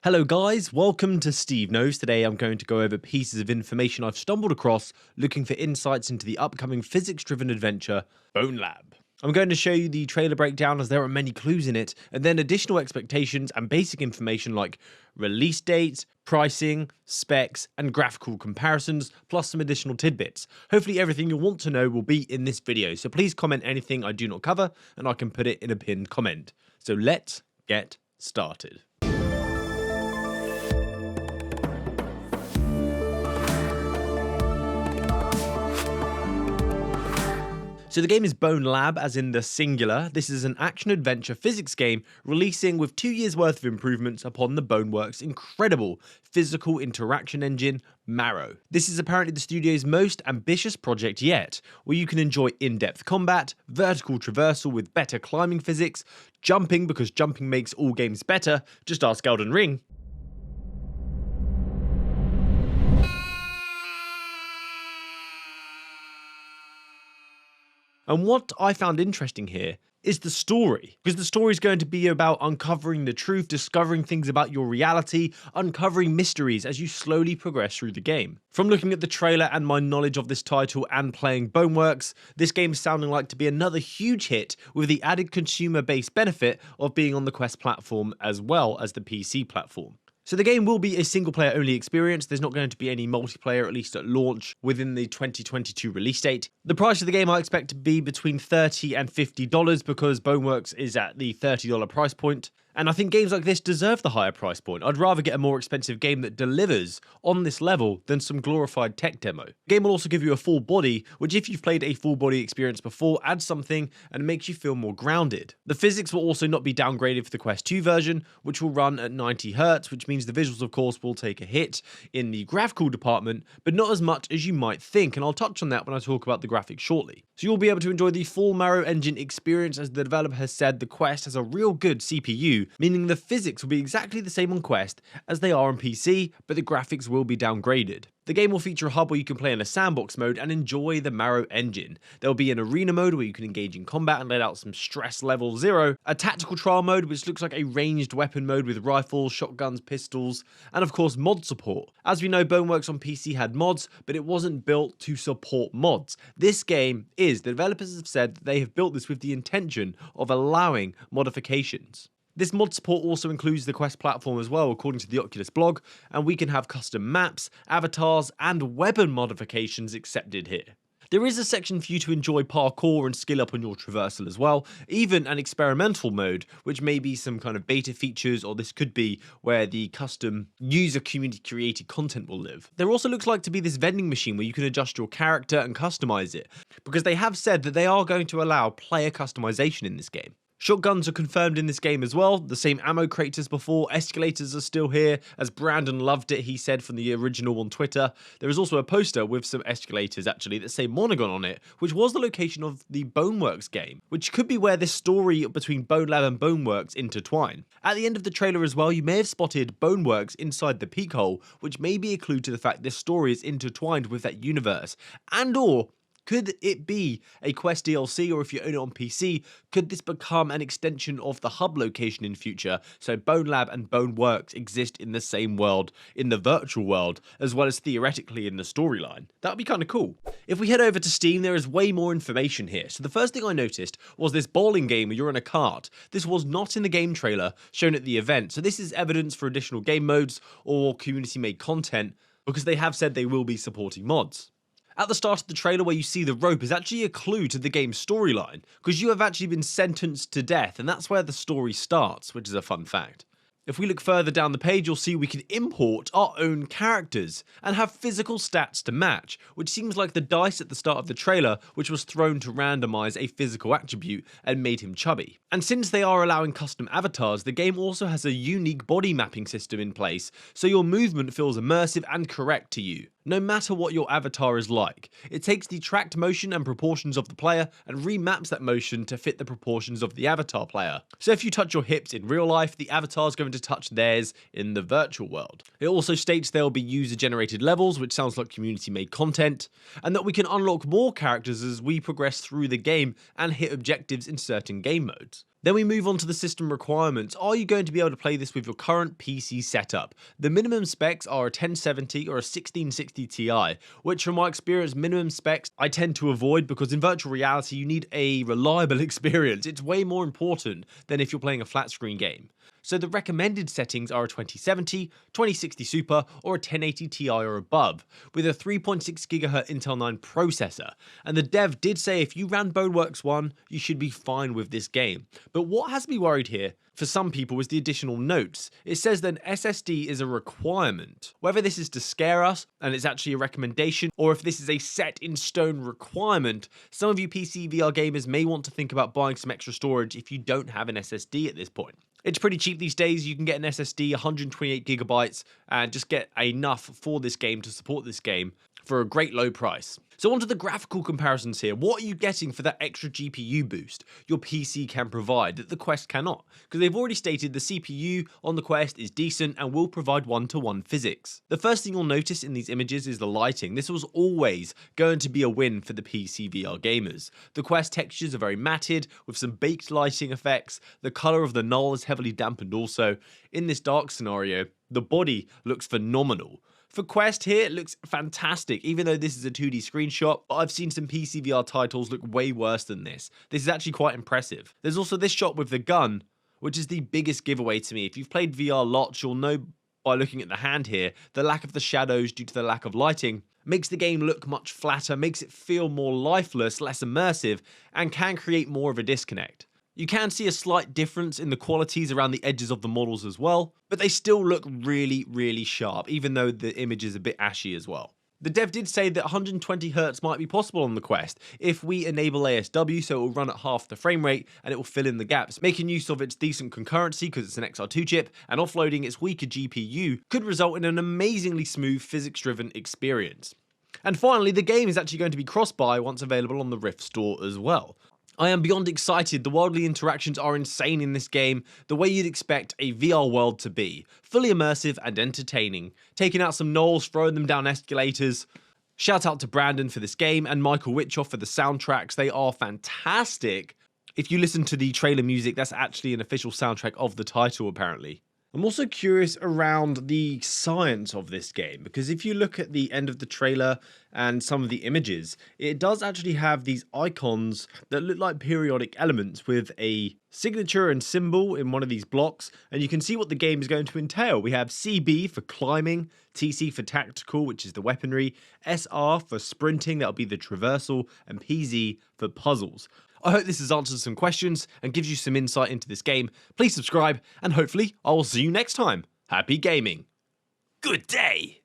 Hello guys, welcome to SteveKnows. Today I'm going to go over pieces of information I've stumbled across looking for insights into the upcoming physics-driven adventure, BONELAB. I'm going to show you the trailer breakdown as there are many clues in it, and then additional expectations and basic information like release dates, pricing, specs, and graphical comparisons, plus some additional tidbits. Hopefully everything you'll want to know will be in this video, so please comment anything I do not cover, and I can put it in a pinned comment. So let's get started. So the game is BONELAB, as in the singular. This is an action-adventure physics game releasing with 2 years worth of improvements upon the Boneworks' incredible physical interaction engine, Marrow. This is apparently the studio's most ambitious project yet, where you can enjoy in-depth combat, vertical traversal with better climbing physics, jumping because jumping makes all games better, just ask Elden Ring. And what I found interesting here is the story, because the story is going to be about uncovering the truth, discovering things about your reality, uncovering mysteries as you slowly progress through the game. From looking at the trailer and my knowledge of this title and playing Boneworks, this game is sounding like to be another huge hit with the added consumer-based benefit of being on the Quest platform as well as the PC platform. So the game will be a single-player only experience. There's not going to be any multiplayer, at least at launch, within the 2022 release date. The price of the game I expect to be between $30 and $50 because Boneworks is at the $30 price point. And I think games like this deserve the higher price point. I'd rather get a more expensive game that delivers on this level than some glorified tech demo. The game will also give you a full body, which if you've played a full body experience before, adds something and makes you feel more grounded. The physics will also not be downgraded for the Quest 2 version, which will run at 90Hz, which means the visuals of course will take a hit in the graphical department, but not as much as you might think, and I'll touch on that when I talk about the graphics shortly. So you'll be able to enjoy the full Marrow engine experience, as the developer has said the Quest has a real good CPU, meaning the physics will be exactly the same on Quest as they are on PC, but the graphics will be downgraded. The game will feature a hub where you can play in a sandbox mode and enjoy the Marrow engine. There will be an arena mode where you can engage in combat and let out some stress level 0, a tactical trial mode which looks like a ranged weapon mode with rifles, shotguns, pistols, and of course mod support. As we know, Boneworks on PC had mods, but it wasn't built to support mods. This game is, the developers have said that they have built this with the intention of allowing modifications. This mod support also includes the Quest platform as well, according to the Oculus blog, and we can have custom maps, avatars, and weapon modifications accepted here. There is a section for you to enjoy parkour and skill up on your traversal as well, even an experimental mode, which may be some kind of beta features, or this could be where the custom user community created content will live. There also looks like to be this vending machine where you can adjust your character and customize it, because they have said that they are going to allow player customization in this game. Shotguns are confirmed in this game as well, the same ammo crates as before, escalators are still here, as Brandon loved it, he said from the original on Twitter. There is also a poster with some escalators actually that say Monogon on it, which was the location of the Boneworks game, which could be where this story between BONELAB and Boneworks intertwine. At the end of the trailer as well, you may have spotted Boneworks inside the peak hole, which may be a clue to the fact this story is intertwined with that universe, and or could it be a Quest DLC, or if you own it on PC, could this become an extension of the hub location in future, so BONELAB and Boneworks exist in the same world, in the virtual world, as well as theoretically in the storyline? That would be kind of cool. If we head over to Steam, there is way more information here. So the first thing I noticed was this bowling game where you're in a cart. This was not in the game trailer shown at the event, so this is evidence for additional game modes or community-made content, because they have said they will be supporting mods. At the start of the trailer where you see the rope is actually a clue to the game's storyline, because you have actually been sentenced to death, and that's where the story starts, which is a fun fact. If we look further down the page, you'll see we can import our own characters and have physical stats to match, which seems like the dice at the start of the trailer, which was thrown to randomize a physical attribute and made him chubby. And since they are allowing custom avatars, the game also has a unique body mapping system in place, so your movement feels immersive and correct to you, no matter what your avatar is like. It takes the tracked motion and proportions of the player and remaps that motion to fit the proportions of the avatar player. So if you touch your hips in real life, the avatar is going to touch theirs in the virtual world. It also states there will be user-generated levels, which sounds like community-made content, and that we can unlock more characters as we progress through the game and hit objectives in certain game modes. Then we move on to the system requirements. Are you going to be able to play this with your current PC setup? The minimum specs are a 1070 or a 1660 Ti, which from my experience, minimum specs I tend to avoid because in virtual reality you need a reliable experience. It's way more important than if you're playing a flat screen game. So the recommended settings are a 2070, 2060 Super, or a 1080 Ti or above, with a 3.6 GHz Intel 9 processor. And the dev did say if you ran Boneworks 1, you should be fine with this game. But what has me worried here, for some people, is the additional notes. It says that an SSD is a requirement. Whether this is to scare us, and it's actually a recommendation, or if this is a set in stone requirement, some of you PC VR gamers may want to think about buying some extra storage if you don't have an SSD at this point. It's pretty cheap these days. You can get an SSD, 128 gigabytes, and just get enough for this game to support this game for a great low price. So onto the graphical comparisons here. What are you getting for that extra GPU boost your PC can provide that the Quest cannot? Because they've already stated the CPU on the Quest is decent and will provide one-to-one physics. The first thing you'll notice in these images is the lighting. This was always going to be a win for the PC VR gamers. The Quest textures are very matted with some baked lighting effects. The color of the null is heavily dampened also. In this dark scenario, the body looks phenomenal. For Quest here, it looks fantastic, even though this is a 2D screenshot, but I've seen some PC VR titles look way worse than this. This is actually quite impressive. There's also this shot with the gun, which is the biggest giveaway to me. If you've played VR lots, you'll know by looking at the hand here, the lack of the shadows due to the lack of lighting makes the game look much flatter, makes it feel more lifeless, less immersive, and can create more of a disconnect. You can see a slight difference in the qualities around the edges of the models as well, but they still look really, really sharp, even though the image is a bit ashy as well. The dev did say that 120Hz might be possible on the Quest if we enable ASW, so it will run at half the frame rate and it will fill in the gaps. Making use of its decent concurrency because it's an XR2 chip and offloading its weaker GPU could result in an amazingly smooth physics-driven experience. And finally, the game is actually going to be cross-buy once available on the Rift store as well. I am beyond excited. The worldly interactions are insane in this game, the way you'd expect a VR world to be. Fully immersive and entertaining. Taking out some gnolls, throwing them down escalators. Shout out to Brandon for this game and Michael Witchoff for the soundtracks. They are fantastic. If you listen to the trailer music, that's actually an official soundtrack of the title apparently. I'm also curious around the science of this game, because if you look at the end of the trailer and some of the images, it does actually have these icons that look like periodic elements with a signature and symbol in one of these blocks, and you can see what the game is going to entail. We have CB for climbing, TC for tactical, which is the weaponry, SR for sprinting, that'll be the traversal, and PZ for puzzles. I hope this has answered some questions and gives you some insight into this game. Please subscribe, and hopefully I will see you next time. Happy gaming. Good day!